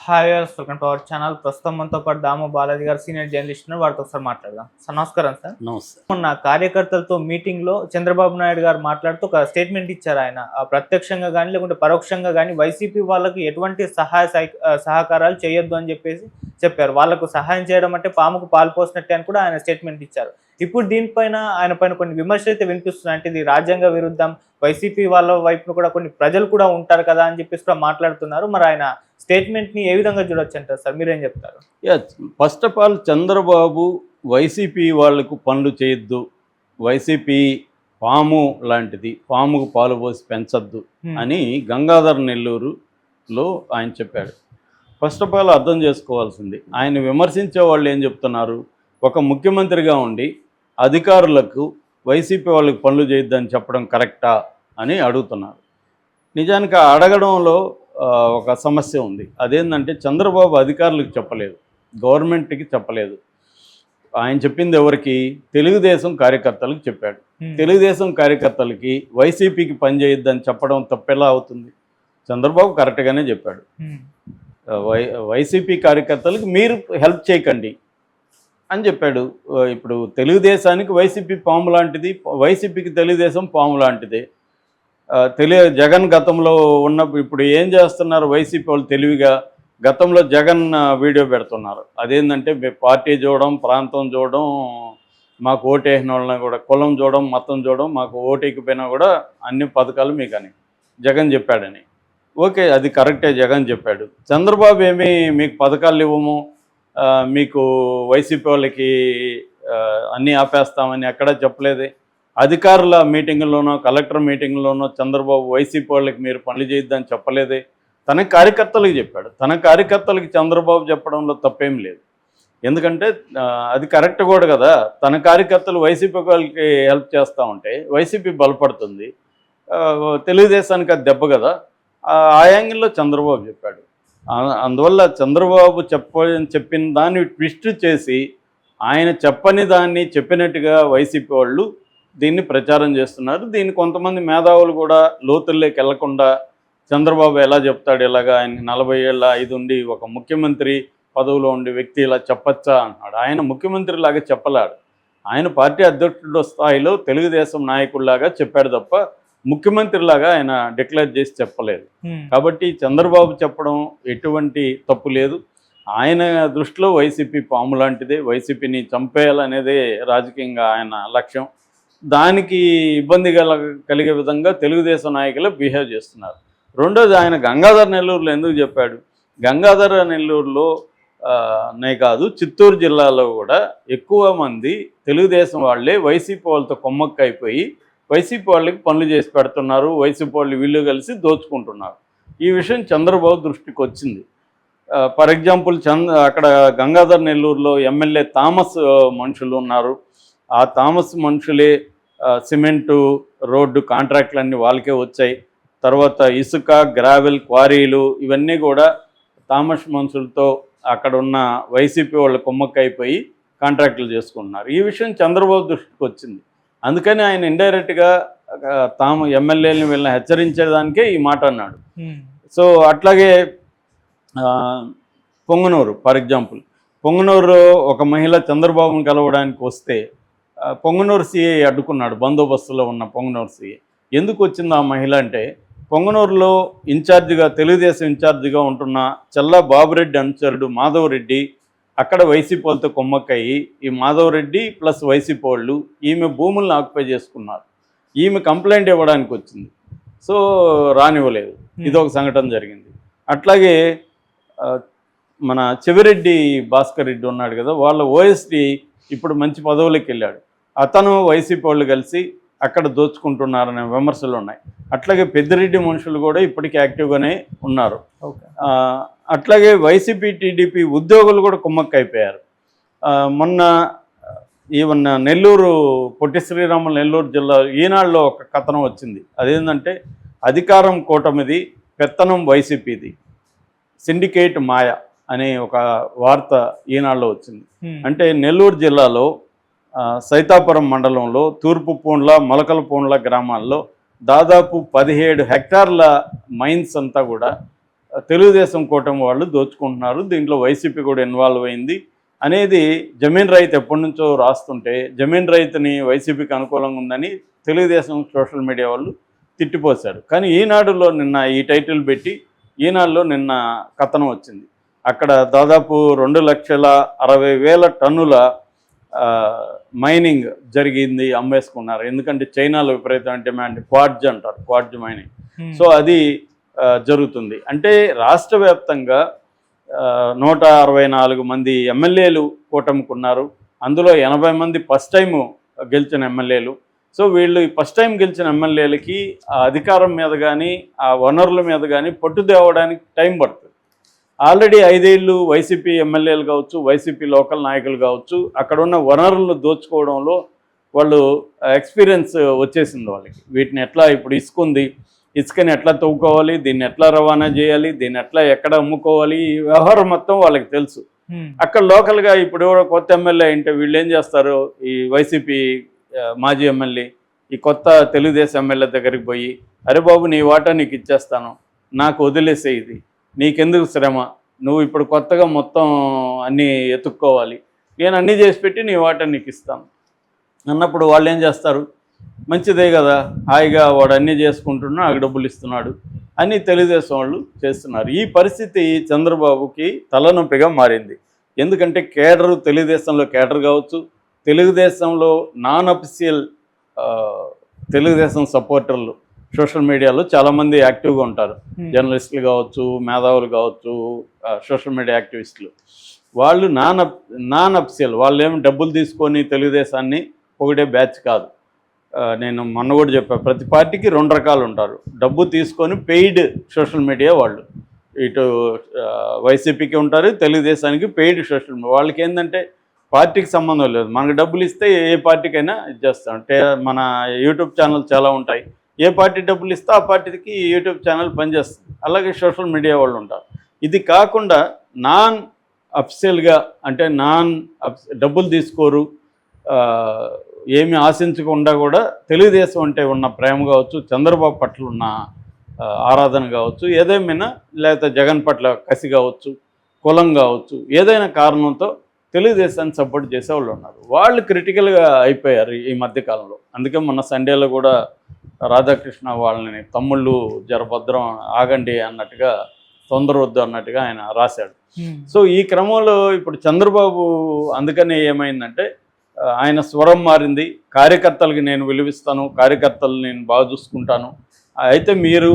Hi welcome to our channel. ప్రస్తుతం మనతో పాటు దాము బాలాజీ గారు సీనియర్ జర్నలిస్ట్ ఉన్నారు. వారితో ఒకసారి మాట్లాడదాం. సార్ నమస్కారం. సార్ నమస్తే. మొన్న కార్యకర్తలతో మీటింగ్ లో చంద్రబాబు నాయుడు గారు మాట్లాడుతూ ఒక స్టేట్మెంట్ ఇచ్చారు. ఆయన ప్రత్యక్షంగా కానీ లేకుంటే పరోక్షంగా కానీ వైసీపీ వాళ్ళకి ఎటువంటి సహకారాలు చేయొద్దు అని చెప్పారు. వాళ్ళకు సహాయం చేయడం అంటే పాముకు పాలు పోసినట్టే అని కూడా ఆయన స్టేట్మెంట్ ఇచ్చారు. ఇప్పుడు దీనిపైన ఆయన పైన కొన్ని విమర్శలు అయితే వినిపిస్తున్నాయి. అంటే ఇది రాజ్యాంగ విరుద్ధం, వైసీపీ వాళ్ళ వైపున కూడా కొన్ని ప్రజలు కూడా ఉంటారు కదా అని చెప్పేసి కూడా మాట్లాడుతున్నారు. మరి ఆయన స్టేట్మెంట్ ని ఏ విధంగా చూడొచ్చు అంటారు సార్? మీరేం చెప్తారు? First of all Chandrababu YCP వాళ్లకు పనులు చేయొద్దు, వైసీపీ పాము లాంటిది, పాముకు పాలు పోసి పెంచద్దు అని గంగాధర్ నెల్లూరులో ఆయన చెప్పాడు. ఫస్ట్ ఆఫ్ ఆల్ అర్థం చేసుకోవాల్సింది, ఆయన విమర్శించే వాళ్ళు ఏం చెప్తున్నారు, ఒక ముఖ్యమంత్రిగా ఉండి అధికారులకు వైసీపీ వాళ్ళకి పనులు చేయొద్దని చెప్పడం కరెక్టా అని అడుగుతున్నారు. నిజానికి అడగడంలో ఒక సమస్య ఉంది. అదేంటంటే చంద్రబాబు అధికారులకు చెప్పలేదు, గవర్నమెంట్కి చెప్పలేదు. ఆయన చెప్పింది ఎవరికి? తెలుగుదేశం కార్యకర్తలకు చెప్పాడు. తెలుగుదేశం కార్యకర్తలకి వైసీపీకి పని చేయొద్దని చెప్పడం తప్పెలా అవుతుంది? చంద్రబాబు కరెక్ట్గానే చెప్పాడు. వైసీపీ కార్యకర్తలకు మీరు హెల్ప్ చేయకండి అని చెప్పాడు. ఇప్పుడు తెలుగుదేశానికి వైసీపీ పాము లాంటిది, వైసీపీకి తెలుగుదేశం పాము లాంటిది. జగన్ గతంలో ఉన్నప్పుడు ఇప్పుడు ఏం చేస్తున్నారు వైసీపీ వాళ్ళు తెలివిగా? గతంలో జగన్ వీడియో పెడుతున్నారు. అదేంటంటే పార్టీ చూడడం, ప్రాంతం చూడడం, మాకు ఓటేసిన వాళ్ళని కూడా కులం చూడడం, మతం చూడడం, మాకు ఓటేకపోయినా కూడా అన్ని పథకాలు మీకని జగన్ చెప్పాడని. ఓకే, అది కరెక్టే, జగన్ చెప్పాడు. చంద్రబాబు ఏమి మీకు పథకాలు ఇవ్వము, మీకు వైసీపీ వాళ్ళకి అన్నీ ఆపేస్తామని ఎక్కడా చెప్పలేదే. అధికారుల మీటింగుల్లోనో కలెక్టర్ మీటింగ్లోనో చంద్రబాబు వైసీపీ వాళ్ళకి మీరు పనులు చేయొద్దని చెప్పలేదే. తన కార్యకర్తలకు చెప్పాడు. తన కార్యకర్తలకి చంద్రబాబు చెప్పడంలో తప్పేం లేదు. ఎందుకంటే అది కరెక్ట్ కూడా కదా. తన కార్యకర్తలు వైసీపీ వాళ్ళకి హెల్ప్ చేస్తూ ఉంటే వైసీపీ బలపడుతుంది, తెలుగుదేశానికి అది దెబ్బ కదా. ఆ యాంగిల్లో చంద్రబాబు చెప్పాడు. అందువల్ల చంద్రబాబు చెప్పిన దాన్ని ట్విస్ట్ చేసి ఆయన చెప్పని దాన్ని చెప్పినట్టుగా వైసీపీ వాళ్ళు దీన్ని ప్రచారం చేస్తున్నారు. దీన్ని కొంతమంది మేధావులు కూడా లోతుల్లోకి వెళ్లకుండా చంద్రబాబు ఎలా చెప్తాడు, ఇలాగా ఆయన 40 ఏళ్ళ ఉండి ఒక ముఖ్యమంత్రి పదవిలో ఉండే వ్యక్తి ఇలా చెప్పచ్చా అన్నాడు. ఆయన ముఖ్యమంత్రి లాగా చెప్పలేడు. ఆయన పార్టీ అధ్యక్షుడు స్థాయిలో తెలుగుదేశం నాయకుడిలాగా చెప్పాడు తప్ప ముఖ్యమంత్రిలాగా ఆయన డిక్లేర్ చేసి చెప్పలేదు. కాబట్టి చంద్రబాబు చెప్పడం ఎటువంటి తప్పు లేదు. ఆయన దృష్టిలో వైసీపీ పాము లాంటిదే, వైసీపీని చంపేయాలనేదే రాజకీయంగా ఆయన లక్ష్యం. దానికి ఇబ్బంది కలిగే విధంగా తెలుగుదేశం నాయకులు బిహేవ్ చేస్తున్నారు. రెండోది, ఆయన గంగాధర్ నెల్లూరులో ఎందుకు చెప్పాడు? గంగాధర నెల్లూరులో నే కాదు, చిత్తూరు జిల్లాలో కూడా ఎక్కువ మంది తెలుగుదేశం వాళ్ళే వైసీపీ వాళ్ళతో కొమ్మక్కైపోయి వైసీపీ వాళ్ళకి పనులు చేసి పెడుతున్నారు, వైసీపీ వాళ్ళు వీళ్ళు కలిసి దోచుకుంటున్నారు. ఈ విషయం చంద్రబాబు దృష్టికి వచ్చింది. ఫర్ ఎగ్జాంపుల్ అక్కడ గంగాధర్ నెల్లూరులో ఎమ్మెల్యే థామస్ మనుషులు ఉన్నారు. ఆ థామస్ మనుషులే సిమెంటు రోడ్డు కాంట్రాక్టులన్నీ వాళ్ళకే వచ్చాయి. తర్వాత ఇసుక, గ్రావెల్ క్వారీలు ఇవన్నీ కూడా థామస్ మనుషులతో అక్కడ ఉన్న వైసీపీ వాళ్ళ కొమ్మక్కైపోయి కాంట్రాక్టులు చేసుకుంటున్నారు. ఈ విషయం చంద్రబాబు దృష్టికి వచ్చింది. అందుకని ఆయన ఇండైరెక్ట్గా ఎమ్మెల్యేలను వీళ్ళని హెచ్చరించేదానికే ఈ మాట అన్నాడు. సో అట్లాగే పొంగనూరు, ఫర్ ఎగ్జాంపుల్ పొంగనూరు ఒక మహిళ చంద్రబాబును కలవడానికి వస్తే పొంగనూరు సిఐ అడ్డుకున్నాడు. బందోబస్తులో ఉన్న పొంగనూరు సిఐ. ఎందుకు వచ్చింది ఆ మహిళ అంటే, పొంగనూరులో ఇన్ఛార్జిగా తెలుగుదేశం ఇన్ఛార్జిగా ఉంటున్న చల్లా బాబురెడ్డి అనుచరుడు మాధవరెడ్డి అక్కడ వైసీపీ వాళ్ళతో కొమ్మక్కయ్యి ఈ మాధవరెడ్డి ప్లస్ వైసీపీ వాళ్ళు ఈమె భూములను ఆక్యుపై చేసుకున్నారు. ఈమె కంప్లైంట్ ఇవ్వడానికి వచ్చింది, సో రానివ్వలేదు. ఇదొక సంఘటన జరిగింది. అట్లాగే మన చెవిరెడ్డి భాస్కర్ రెడ్డి ఉన్నాడు కదా, వాళ్ళ ఓఎస్డి ఇప్పుడు మంచి పదవులకు వెళ్ళాడు. అతను వైసీపీ వాళ్ళు కలిసి అక్కడ దోచుకుంటున్నారనే విమర్శలు ఉన్నాయి. అట్లాగే పెద్దిరెడ్డి మనుషులు కూడా ఇప్పటికీ యాక్టివ్గానే ఉన్నారు. అట్లాగే వైసీపీ టీడీపీ ఉద్యోగులు కూడా కుమ్మక్కైపోయారు. మొన్న ఈవెన్ నెల్లూరు పొట్టి శ్రీరాములు నెల్లూరు జిల్లా ఈనాడులో ఒక కథనం వచ్చింది. అదేంటంటే అధికారం కూటమిది, పెత్తనం వైసీపీది, సిండికేట్ మాయ అనే ఒక వార్త ఈనాడులో వచ్చింది. అంటే నెల్లూరు జిల్లాలో సైతాపురం మండలంలో తూర్పు పూండ్ల, మొలకల పూండ్ల గ్రామాల్లో దాదాపు 17 హెక్టార్ల మైన్స్ అంతా కూడా తెలుగుదేశం కూటమి వాళ్ళు దోచుకుంటున్నారు, దీంట్లో వైసీపీ కూడా ఇన్వాల్వ్ అయింది అనేది జమీన్ రైతు ఎప్పటి నుంచో రాస్తుంటే జమీన్ రైతుని వైసీపీకి అనుకూలంగా ఉందని తెలుగుదేశం సోషల్ మీడియా వాళ్ళు తిట్టిపోశారు. కానీ ఈనాడులో నిన్న ఈ టైటిల్ పెట్టి ఈనాడులో నిన్న కథనం వచ్చింది. అక్కడ దాదాపు 2,60,000 టన్నుల మైనింగ్ జరిగింది, అమ్మేసుకున్నారు. ఎందుకంటే చైనాలో విపరీతమైన డిమాండ్, క్వార్జ్ అంటారు, క్వార్జ్ మైనింగ్. సో అది జరుగుతుంది. అంటే రాష్ట్ర వ్యాప్తంగా 164 మంది ఎమ్మెల్యేలు కూటమికున్నారు. అందులో 80 మంది ఫస్ట్ టైం గెలిచిన ఎమ్మెల్యేలు. సో వీళ్ళు ఈ ఫస్ట్ టైం గెలిచిన ఎమ్మెల్యేలకి ఆ అధికారం మీద కానీ ఆ వనరుల మీద కానీ పట్టు తేవడానికి టైం పడుతుంది. ఆల్రెడీ 5 ఏళ్ళు వైసీపీ ఎమ్మెల్యేలు కావచ్చు, వైసీపీ లోకల్ నాయకులు కావచ్చు, అక్కడ ఉన్న వనరులను దోచుకోవడంలో వాళ్ళు ఎక్స్పీరియన్స్ వచ్చేసింది వాళ్ళకి. వీటిని ఎట్లా ఇప్పుడు ఇసుకని ఎట్లా తవ్వుకోవాలి, దీన్ని ఎట్లా రవాణా చేయాలి, దీన్ని ఎట్లా ఎక్కడ అమ్ముకోవాలి, ఈ వ్యవహారం మొత్తం వాళ్ళకి తెలుసు. అక్కడ లోకల్గా ఇప్పుడు కొత్త ఎమ్మెల్యే అంటే వీళ్ళు ఏం చేస్తారు, ఈ వైసీపీ మాజీ ఎమ్మెల్యే ఈ కొత్త తెలుగుదేశం ఎమ్మెల్యే దగ్గరికి పోయి, అరే బాబు నీ వాటా నీకు ఇచ్చేస్తాను, నాకు వదిలేసే, ఇది నీకెందుకు శ్రమ, నువ్వు ఇప్పుడు కొత్తగా మొత్తం అన్నీ ఎత్తుక్కోవాలి, నేను అన్నీ చేసి పెట్టి నీ వాటా నీకు ఇస్తాను అన్నప్పుడు వాళ్ళు ఏం చేస్తారు, మంచిదే కదా, హాయిగా వాడు అన్నీ చేసుకుంటున్నా నాకు డబ్బులు ఇస్తున్నాడు అని తెలుగుదేశం వాళ్ళు చేస్తున్నారు. ఈ పరిస్థితి చంద్రబాబుకి తలనొప్పిగా మారింది. ఎందుకంటే కేడరు, తెలుగుదేశంలో కేడర్ కావచ్చు, తెలుగుదేశంలో నాన్ అఫీషియల్ తెలుగుదేశం సపోర్టర్లు సోషల్ మీడియాలో చాలామంది యాక్టివ్గా ఉంటారు. జర్నలిస్టులు కావచ్చు, మేధావులు కావచ్చు, సోషల్ మీడియా యాక్టివిస్టులు. వాళ్ళు నాన్ అఫీషియల్, వాళ్ళు ఏమి డబ్బులు తీసుకొని తెలుగుదేశాన్ని ఒకటే బ్యాచ్ కాదు. నేను మొన్న కూడా చెప్పాను, ప్రతి పార్టీకి 2 రకాలు ఉంటారు. డబ్బు తీసుకొని పెయిడ్ సోషల్ మీడియా వాళ్ళు, ఇటు వైసీపీకి ఉంటారు, తెలుగుదేశానికి పెయిడ్ సోషల్ మీడియా. వాళ్ళకి ఏంటంటే పార్టీకి సంబంధం లేదు, మనకు డబ్బులు ఇస్తే ఏ పార్టీకైనా ఇచ్చేస్తాం. అంటే మన యూట్యూబ్ ఛానల్ చాలా ఉంటాయి, ఏ పార్టీ డబ్బులు ఇస్తే ఆ పార్టీకి యూట్యూబ్ ఛానల్ పనిచేస్తుంది. అలాగే సోషల్ మీడియా వాళ్ళు ఉంటారు. ఇది కాకుండా నాన్ అఫీషియల్గా, అంటే డబ్బులు తీసుకోరు, ఏమి ఆశించకుండా కూడా తెలుగుదేశం అంటే ఉన్న ప్రేమ కావచ్చు, చంద్రబాబు పట్ల ఉన్న ఆరాధన కావచ్చు, ఏదేమైనా, లేకపోతే జగన్ పట్ల కసి కావచ్చు, కులం కావచ్చు, ఏదైనా కారణంతో తెలుగుదేశాన్ని సపోర్ట్ చేసేవాళ్ళు ఉన్నారు. వాళ్ళు క్రిటికల్గా అయిపోయారు ఈ మధ్యకాలంలో. అందుకే మొన్న సండేలో కూడా రాధాకృష్ణ వాళ్ళని తమ్ముళ్ళు జరభద్రం ఆగండి అన్నట్టుగా, తొందరవద్దు అన్నట్టుగా ఆయన రాశాడు. సో ఈ క్రమంలో ఇప్పుడు చంద్రబాబు అందుకనే ఏమైందంటే ఆయన స్వరం మారింది. కార్యకర్తలకి నేను విలువిస్తాను, కార్యకర్తలు నేను బాగా చూసుకుంటాను, అయితే మీరు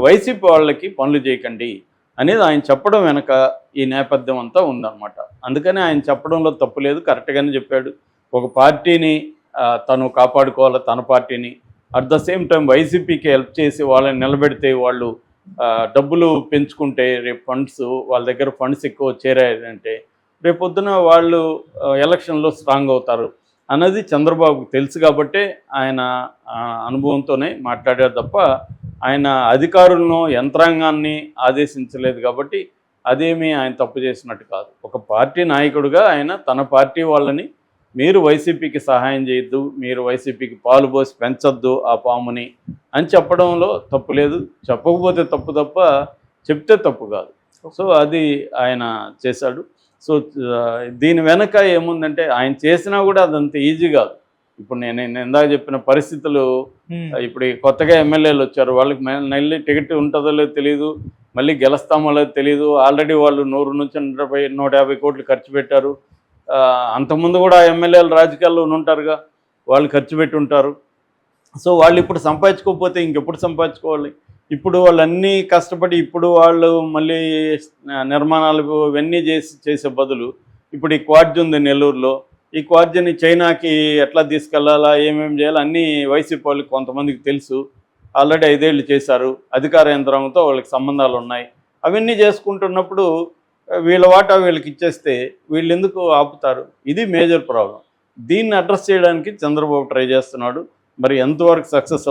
వైసీపీ వాళ్ళకి పనులు చేయకండి అనేది ఆయన చెప్పడం వెనక ఈ నేపథ్యం అంతా ఉందన్నమాట. అందుకని ఆయన చెప్పడంలో తప్పు లేదు, కరెక్ట్గానే చెప్పాడు. ఒక పార్టీని తను కాపాడుకోవాలి, తన పార్టీని, అట్ ద సేమ్ టైం వైసీపీకి హెల్ప్ చేసి వాళ్ళని నిలబెడితే, వాళ్ళు డబ్బులు పెంచుకుంటే రేపు వాళ్ళ దగ్గర ఫండ్స్ ఎక్కువ చేరాయంటే రేపొద్దున వాళ్ళు ఎలక్షన్లో స్ట్రాంగ్ అవుతారు అన్నది చంద్రబాబుకు తెలుసు. కాబట్టే ఆయన అనుభవంతోనే మాట్లాడారు తప్ప ఆయన అధికారులను, యంత్రాంగాన్ని ఆదేశించలేదు. కాబట్టి అదేమీ ఆయన తప్పు చేసినట్టు కాదు. ఒక పార్టీ నాయకుడిగా ఆయన తన పార్టీ వాళ్ళని, మీరు వైసీపీకి సహాయం చేయొద్దు, మీరు వైసీపీకి పాలు పోసి పెంచొద్దు ఆ పాముని అని చెప్పడంలో తప్పు లేదు. చెప్పకపోతే తప్పు తప్ప చెప్తే తప్పు కాదు. సో అది ఆయన చేశాడు. సో దీని వెనక ఏముందంటే ఆయన చేసినా కూడా అదంత ఈజీ కాదు. ఇప్పుడు నేను ఇందాక చెప్పిన పరిస్థితులు, ఇప్పుడు కొత్తగా ఎమ్మెల్యేలు వచ్చారు, వాళ్ళకి మళ్ళీ టికెట్ ఉంటుందో లేదో తెలియదు, మళ్ళీ గెలుస్తామో లేదో తెలియదు. ఆల్రెడీ వాళ్ళు 100 నుంచి 150 కోట్లు ఖర్చు పెట్టారు. అంతకుముందు కూడా ఎమ్మెల్యేలు రాజకీయాల్లో ఉంటారుగా, వాళ్ళు ఖర్చు పెట్టి ఉంటారు. సో వాళ్ళు ఇప్పుడు సంపాదించుకోకపోతే ఇంకెప్పుడు సంపాదించుకోవాలి? ఇప్పుడు వాళ్ళన్నీ కష్టపడి ఇప్పుడు వాళ్ళు మళ్ళీ నిర్మాణాలు ఇవన్నీ చేసే బదులు ఇప్పుడు ఈ క్వార్జ్ ఉంది నెల్లూరులో, ఈ క్వార్జ్ని చైనాకి ఎట్లా తీసుకెళ్లాలా, ఏమేమి చేయాలి అన్నీ వైసీపీ వాళ్ళకి కొంతమందికి తెలుసు. ఆల్రెడీ 5 ఏళ్ళు చేశారు, అధికార యంత్రాంగంతో వాళ్ళకి సంబంధాలు ఉన్నాయి. అవన్నీ చేసుకుంటున్నప్పుడు వీళ్ళ వాటా వీళ్ళకి ఇచ్చేస్తే వీళ్ళు ఎందుకు ఆపుతారు? ఇది మేజర్ ప్రాబ్లం. దీన్ని అడ్రస్ చేయడానికి చంద్రబాబు ట్రై చేస్తున్నాడు. మరి ఎంతవరకు సక్సెస్